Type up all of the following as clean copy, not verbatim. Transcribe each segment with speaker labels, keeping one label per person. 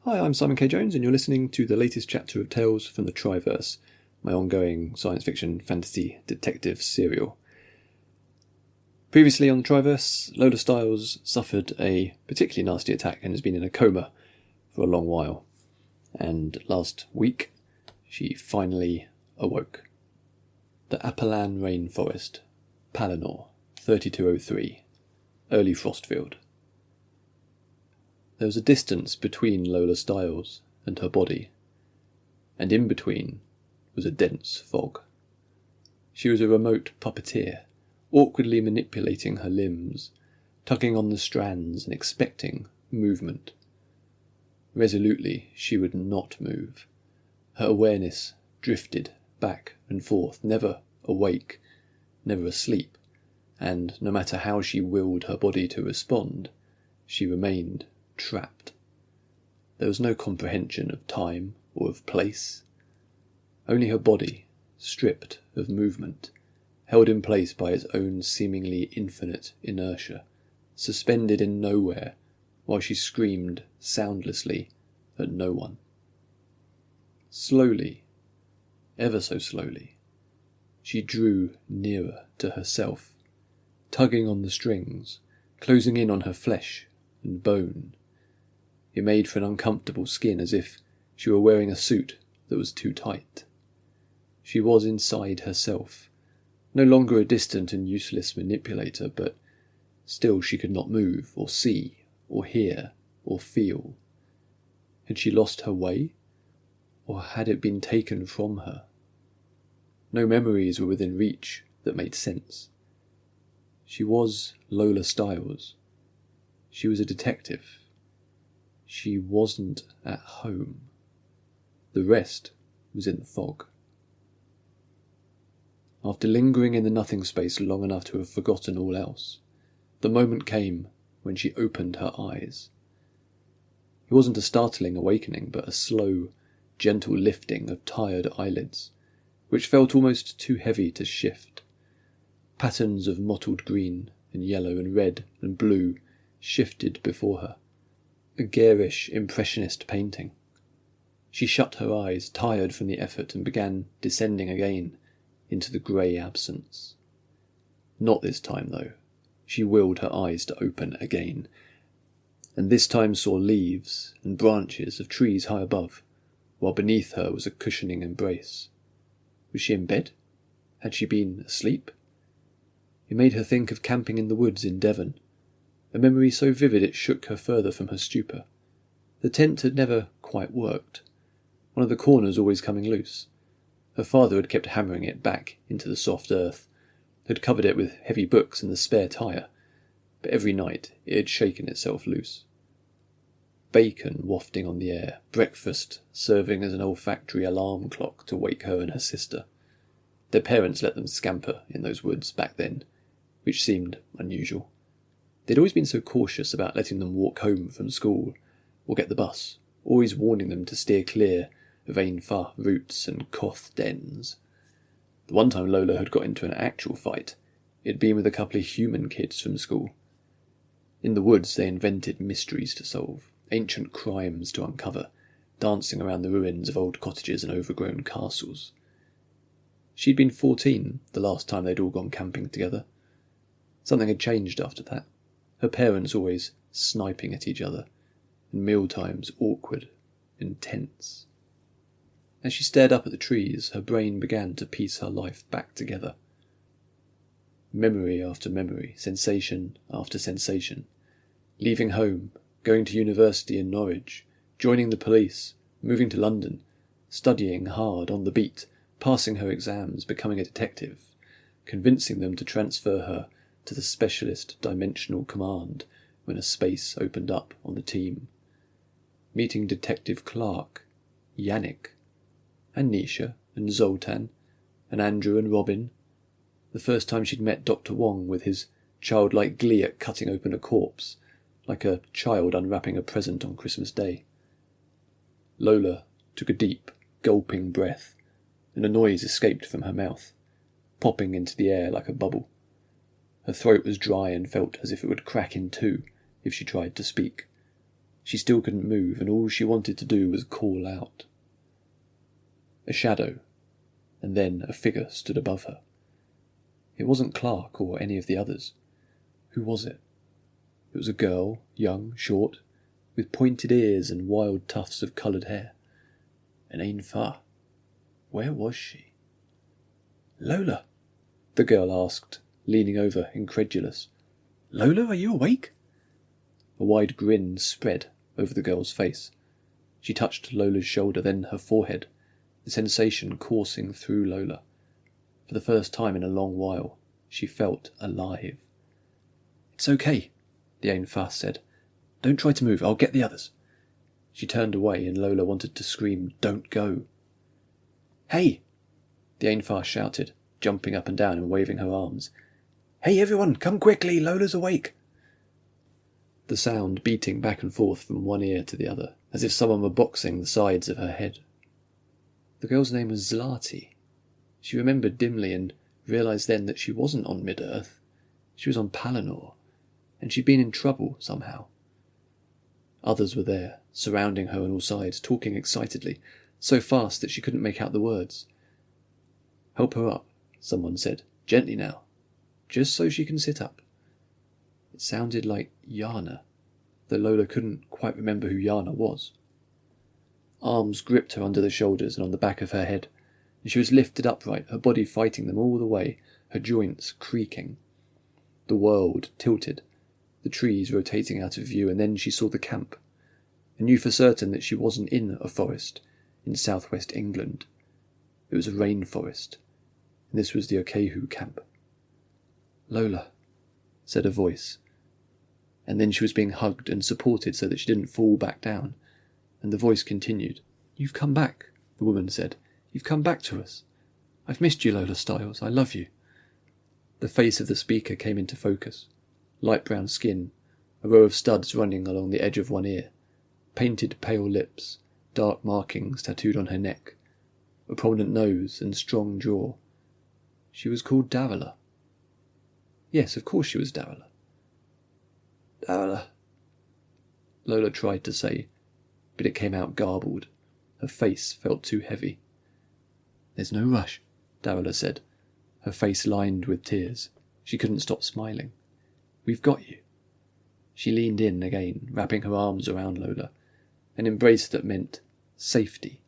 Speaker 1: Hi, I'm Simon K. Jones, and you're listening to the latest chapter of Tales from the Triverse, my ongoing science fiction, fantasy, detective serial. Previously on the Triverse, Lola Stiles suffered a particularly nasty attack and has been in a coma for a long while. And last week, she finally awoke. The Apalan Rainforest, Palinor, 3203, early Frostfield. There was a distance between Lola Stiles and her body, and in between was a dense fog. She was a remote puppeteer, awkwardly manipulating her limbs, tugging on the strands and expecting movement. Resolutely, she would not move. Her awareness drifted back and forth, never awake, never asleep, and no matter how she willed her body to respond, she remained trapped. There was no comprehension of time or of place. Only her body, stripped of movement, held in place by its own seemingly infinite inertia, suspended in nowhere while she screamed soundlessly at no one. Slowly, ever so slowly, she drew nearer to herself, tugging on the strings, closing in on her flesh and bone. It made for an uncomfortable skin, as if she were wearing a suit that was too tight. She was inside herself, no longer a distant and useless manipulator, but still she could not move, or see, or hear, or feel. Had she lost her way, or had it been taken from her? No memories were within reach that made sense. She was Lola Stiles. She was a detective. She wasn't at home. The rest was in the fog. After lingering in the nothing space long enough to have forgotten all else, the moment came when she opened her eyes. It wasn't a startling awakening, but a slow, gentle lifting of tired eyelids, which felt almost too heavy to shift. Patterns of mottled green and yellow and red and blue shifted before her. A garish, impressionist painting. She shut her eyes, tired from the effort, and began descending again into the grey absence. Not this time, though. She willed her eyes to open again, and this time saw leaves and branches of trees high above, while beneath her was a cushioning embrace. Was she in bed? Had she been asleep? It made her think of camping in the woods in Devon, a memory so vivid it shook her further from her stupor. The tent had never quite worked, one of the corners always coming loose. Her father had kept hammering it back into the soft earth, had covered it with heavy books and the spare tyre, but every night it had shaken itself loose. Bacon wafting on the air, breakfast serving as an olfactory alarm clock to wake her and her sister. Their parents let them scamper in those woods back then, which seemed unusual. They'd always been so cautious about letting them walk home from school or get the bus, always warning them to steer clear of Ainfa routes and Koth dens. The one time Lola had got into an actual fight, it had been with a couple of human kids from school. In the woods they invented mysteries to solve, ancient crimes to uncover, dancing around the ruins of old cottages and overgrown castles. She'd been 14 the last time they'd all gone camping together. Something had changed after that. Her parents always sniping at each other, and mealtimes awkward and tense. As she stared up at the trees, her brain began to piece her life back together. Memory after memory, sensation after sensation. Leaving home, going to university in Norwich, joining the police, moving to London, studying hard on the beat, passing her exams, becoming a detective, convincing them to transfer her to the Specialist Dimensional Command when a space opened up on the team. Meeting Detective Clark, Yannick, and Nisha, and Zoltan, and Andrew and Robin. The first time she'd met Dr. Wong with his childlike glee at cutting open a corpse, like a child unwrapping a present on Christmas Day. Lola took a deep, gulping breath, and a noise escaped from her mouth, popping into the air like a bubble. Her throat was dry and felt as if it would crack in two if she tried to speak. She still couldn't move, and all she wanted to do was call out. A shadow, and then a figure stood above her. It wasn't Clark or any of the others. Who was it? It was a girl, young, short, with pointed ears and wild tufts of coloured hair. An Ainfa. Where was she? "Lola?" the girl asked, leaning over, incredulous. "Lola, are you awake?" A wide grin spread over the girl's face. She touched Lola's shoulder, then her forehead, the sensation coursing through Lola. For the first time in a long while, she felt alive. "It's okay," the Ainfa said. "Don't try to move, I'll get the others." She turned away and Lola wanted to scream, "Don't go." "Hey!" the Ainfa shouted, jumping up and down and waving her arms. "Hey everyone, come quickly, Lola's awake!" The sound beating back and forth from one ear to the other, as if someone were boxing the sides of her head. The girl's name was Zlati. She remembered dimly and realised then that she wasn't on Mid-Earth. She was on Palinor, and she'd been in trouble somehow. Others were there, surrounding her on all sides, talking excitedly, so fast that she couldn't make out the words. "Help her up," someone said. "Gently now, just so she can sit up." It sounded like Yana, though Lola couldn't quite remember who Yana was. Arms gripped her under the shoulders and on the back of her head, and she was lifted upright, her body fighting them all the way, her joints creaking. The world tilted, the trees rotating out of view, and then she saw the camp, and knew for certain that she wasn't in a forest in southwest England. It was a rainforest, and this was the Okehu camp. "Lola," said a voice, and then she was being hugged and supported so that she didn't fall back down, and the voice continued. "You've come back," the woman said. "You've come back to us. I've missed you, Lola Stiles. I love you." The face of the speaker came into focus. Light brown skin, a row of studs running along the edge of one ear, painted pale lips, dark markings tattooed on her neck, a prominent nose and strong jaw. She was called Darila. Yes, of course she was Darila. "Darila," Lola tried to say, but it came out garbled. Her face felt too heavy. "There's no rush," Darila said, her face lined with tears. She couldn't stop smiling. "We've got you." She leaned in again, wrapping her arms around Lola, an embrace that meant safety.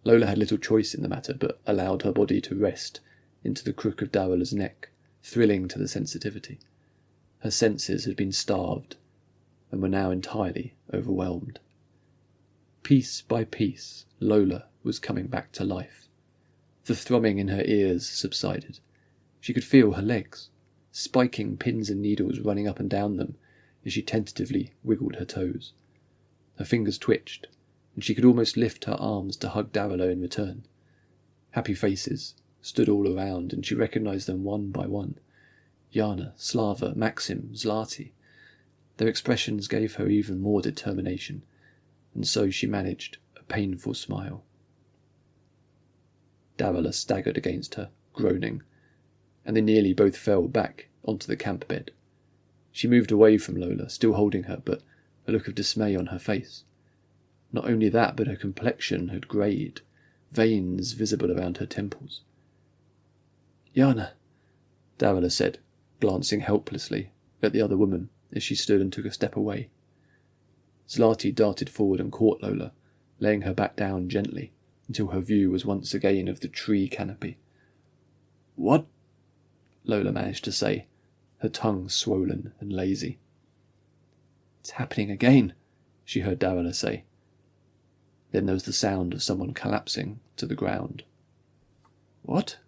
Speaker 1: Lola had little choice in the matter, but allowed her body to rest into the crook of Darila's neck, thrilling to the sensitivity. Her senses had been starved, and were now entirely overwhelmed. Piece by piece, Lola was coming back to life. The thrumming in her ears subsided. She could feel her legs, spiking pins and needles running up and down them as she tentatively wiggled her toes. Her fingers twitched, and she could almost lift her arms to hug Darila in return. Happy faces stood all around, and she recognised them one by one. Yana, Slava, Maxim, Zlati. Their expressions gave her even more determination, and so she managed a painful smile. Darila staggered against her, groaning, and they nearly both fell back onto the camp bed. She moved away from Lola, still holding her, but a look of dismay on her face. Not only that, but her complexion had greyed, veins visible around her temples. "Yana," Darila said, glancing helplessly at the other woman as she stood and took a step away. Zlati darted forward and caught Lola, laying her back down gently until her view was once again of the tree canopy. "What?" Lola managed to say, her tongue swollen and lazy. "It's happening again," she heard Darila say. Then there was the sound of someone collapsing to the ground. "What?"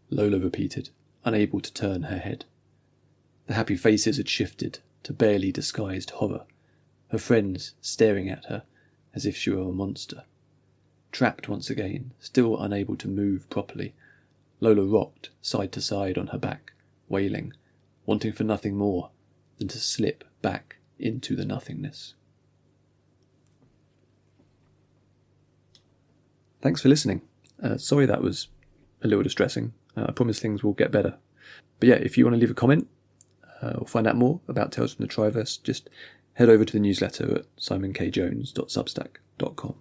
Speaker 1: Lola repeated, unable to turn her head. The happy faces had shifted to barely disguised horror, her friends staring at her as if she were a monster. Trapped once again, still unable to move properly, Lola rocked side to side on her back, wailing, wanting for nothing more than to slip back into the nothingness. Thanks for listening. Sorry that was a little distressing. I promise things will get better. But yeah, if you want to leave a comment or find out more about Tales from the Triverse, just head over to the newsletter at simonkjones.substack.com.